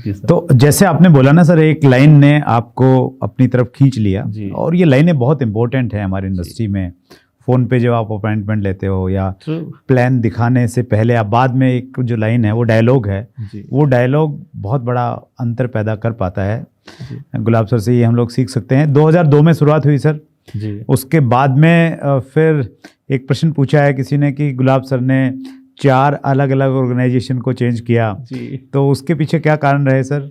जी sir. तो जैसे आपने बोला ना सर, एक लाइन ने आपको अपनी तरफ खींच लिया, और ये लाइनें बहुत इंपॉर्टेंट है हमारी इंडस्ट्री में। फ़ोन पे जब आप अपॉइंटमेंट लेते हो या प्लान दिखाने से पहले आप बाद में एक जो लाइन है वो डायलॉग है, वो डायलॉग बहुत बड़ा अंतर पैदा कर पाता है। गुलाब सर से ये हम लोग सीख सकते हैं। 2002 में शुरुआत हुई सर जी। उसके बाद में फिर एक प्रश्न पूछा है किसी ने कि गुलाब सर ने 4 अलग अलग ऑर्गेनाइजेशन को चेंज किया जी। तो उसके पीछे क्या कारण रहे सर?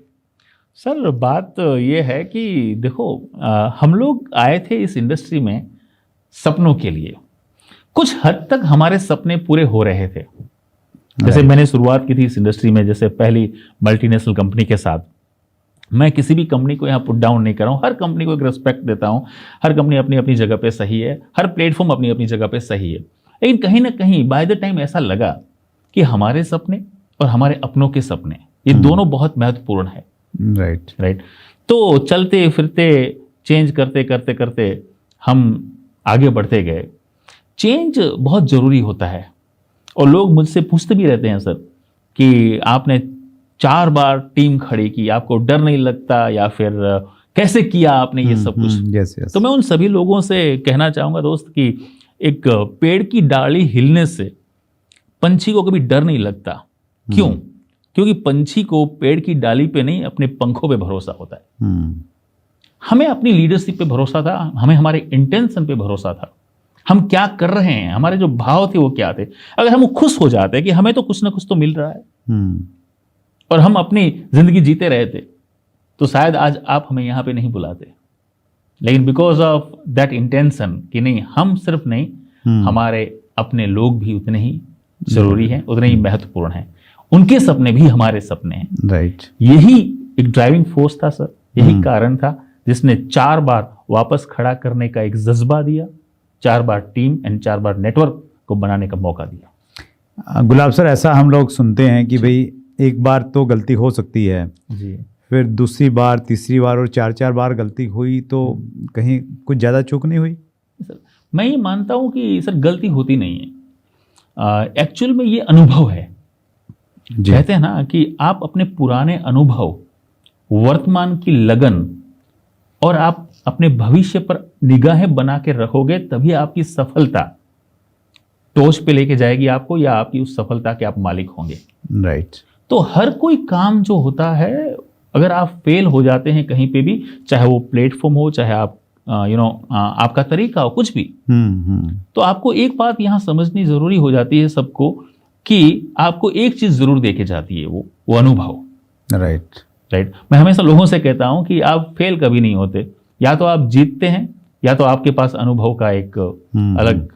सर बात ये है कि देखो, हम लोग आए थे इस इंडस्ट्री में सपनों के लिए। कुछ हद तक हमारे सपने पूरे हो रहे थे। जैसे मैंने शुरुआत की थी इस इंडस्ट्री में, जैसे पहली मल्टीनेशनल कंपनी के साथ। मैं किसी भी कंपनी को यहाँ पुट डाउन नहीं कर रहा हूँ, हर कंपनी को एक रिस्पेक्ट देता हूँ। हर कंपनी अपनी अपनी जगह पे सही है, हर प्लेटफॉर्म अपनी अपनी जगह पे सही है। लेकिन कहीं ना कहीं बाय द टाइम ऐसा लगा कि हमारे सपने और हमारे अपनों के सपने ये दोनों बहुत महत्वपूर्ण है। राइट। तो चलते फिरते चेंज करते करते करते हम आगे बढ़ते गए। चेंज बहुत ज़रूरी होता है, और लोग मुझसे पूछते भी रहते हैं सर कि आपने 4 बार टीम खड़ी की, आपको डर नहीं लगता, या फिर कैसे किया आपने ये सब कुछ। yes. तो मैं उन सभी लोगों से कहना चाहूँगा दोस्त कि एक पेड़ की डाली हिलने से पंछी को कभी डर नहीं लगता। क्यों? क्योंकि पंछी को पेड़ की डाली पे नहीं, अपने पंखों पे भरोसा होता है। हमें अपनी लीडरशिप पे भरोसा था, हमें हमारे इंटेंशन पे भरोसा था, हम क्या कर रहे हैं, हमारे जो भाव थे वो क्या थे। अगर हम खुश हो जाते कि हमें तो कुछ ना कुछ तो मिल रहा है और हम अपनी जिंदगी जीते रहे थे, तो शायद आज आप हमें यहां पे नहीं बुलाते। लेकिन बिकॉज ऑफ दैट इंटेंशन कि नहीं, हम सिर्फ नहीं, हमारे अपने लोग भी उतने ही जरूरी हैं, उतने ही महत्वपूर्ण हैं, उनके सपने भी हमारे सपने हैं। राइट। यही एक ड्राइविंग फोर्स था सर, यही कारण था जिसने 4 बार वापस खड़ा करने का एक जज्बा दिया, 4 बार टीम एंड 4 बार नेटवर्क को बनाने का मौका दिया। गुलाब सर, ऐसा हम लोग सुनते हैं कि भाई एक बार तो गलती हो सकती है जी, फिर दूसरी बार, तीसरी बार और 4 बार गलती हुई तो कहीं कुछ ज़्यादा चूक नहीं हुई? सर मैं ये मानता हूँ कि सर गलती होती नहीं है, एक्चुअल में ये अनुभव है। कहते हैं ना कि आप अपने पुराने अनुभव, वर्तमान की लगन और आप अपने भविष्य पर निगाहें बना के रखोगे, तभी आपकी सफलता टॉच पे लेके जाएगी आपको, या आपकी उस सफलता के आप मालिक होंगे। राइट। तो हर कोई काम जो होता है, अगर आप फेल हो जाते हैं कहीं पे भी, चाहे वो प्लेटफॉर्म हो, चाहे आप आपका तरीका हो, कुछ भी, तो आपको एक बात यहां समझनी जरूरी हो जाती है सबको, कि आपको एक चीज जरूर देके जाती है, वो अनुभव। राइट। मैं हमेशा लोगों से कहता हूं कि आप फेल कभी नहीं होते, या तो आप जीतते हैं या तो आपके पास अनुभव का एक अलग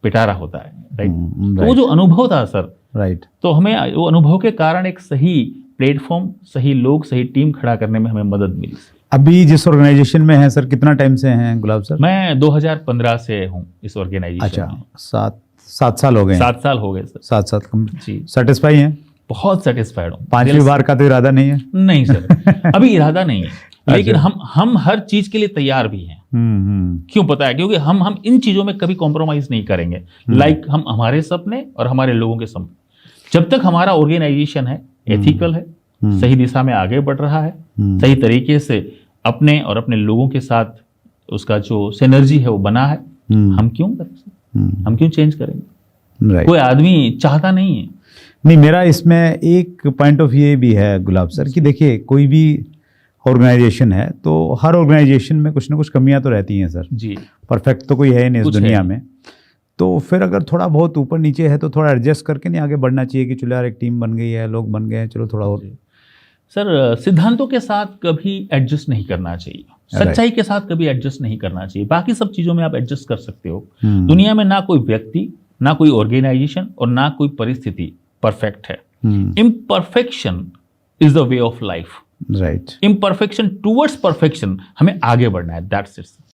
पिटारा होता है। राइट। तो वो जो अनुभव था सर, राइट, तो हमें वो अनुभव के कारण एक सही प्लेटफॉर्म, सही लोग, सही टीम खड़ा करने में हमें मदद मिली। अभी जिस ऑर्गेनाइजेशन में है सर, कितना टाइम से हैं गुलाब सर? मैं 2015 से हूँ इस ऑर्गेनाइजेशन। अच्छा, 7 साल हो गए? 7 साल हो गए सर। 7 साल जी। सेटिस्फाई हैं? बहुत सेटिस्फाइड हूँ। 5वीं बार का तो इरादा नहीं है? नहीं सर, अभी इरादा नहीं है, लेकिन हम हर चीज के लिए तैयार भी हैं। क्यों पता है? क्योंकि हम इन चीजों में कभी कॉम्प्रोमाइज नहीं करेंगे। लाइक हम हमारे सपने और हमारे लोगों के सपने, जब तक हमारा ऑर्गेनाइजेशन है, एथिकल है, सही दिशा में आगे बढ़ रहा है, सही तरीके से अपने और अपने लोगों के साथ उसका जो सिनर्जी है वो बना है, हम क्यों करें, हम क्यों चेंज करेंगे? कोई आदमी चाहता नहीं है। नहीं, मेरा इसमें एक पॉइंट ऑफ व्यू भी है गुलाब सर कि देखिए, कोई भी ऑर्गेनाइजेशन है तो हर ऑर्गेनाइजेशन में कुछ ना कुछ कमियां तो रहती हैं सर जी। परफेक्ट तो कोई है नहीं इस दुनिया में। तो फिर अगर थोड़ा बहुत ऊपर नीचे है तो थोड़ा एडजस्ट करके नहीं आगे बढ़ना चाहिए कि चलो यार एक टीम बन गई है, लोग बन गए हैं, चलो थोड़ा और। सर सिद्धांतों के साथ कभी एडजस्ट नहीं करना चाहिए, सच्चाई के साथ कभी एडजस्ट नहीं करना चाहिए। बाकी सब चीजों में आप एडजस्ट कर सकते हो। दुनिया में ना कोई व्यक्ति, ना कोई ऑर्गेनाइजेशन और ना कोई परिस्थिति परफेक्ट है। Imperfection is the way of life. Right. Imperfection towards perfection, हमें आगे बढ़ना है, दैट्स इट।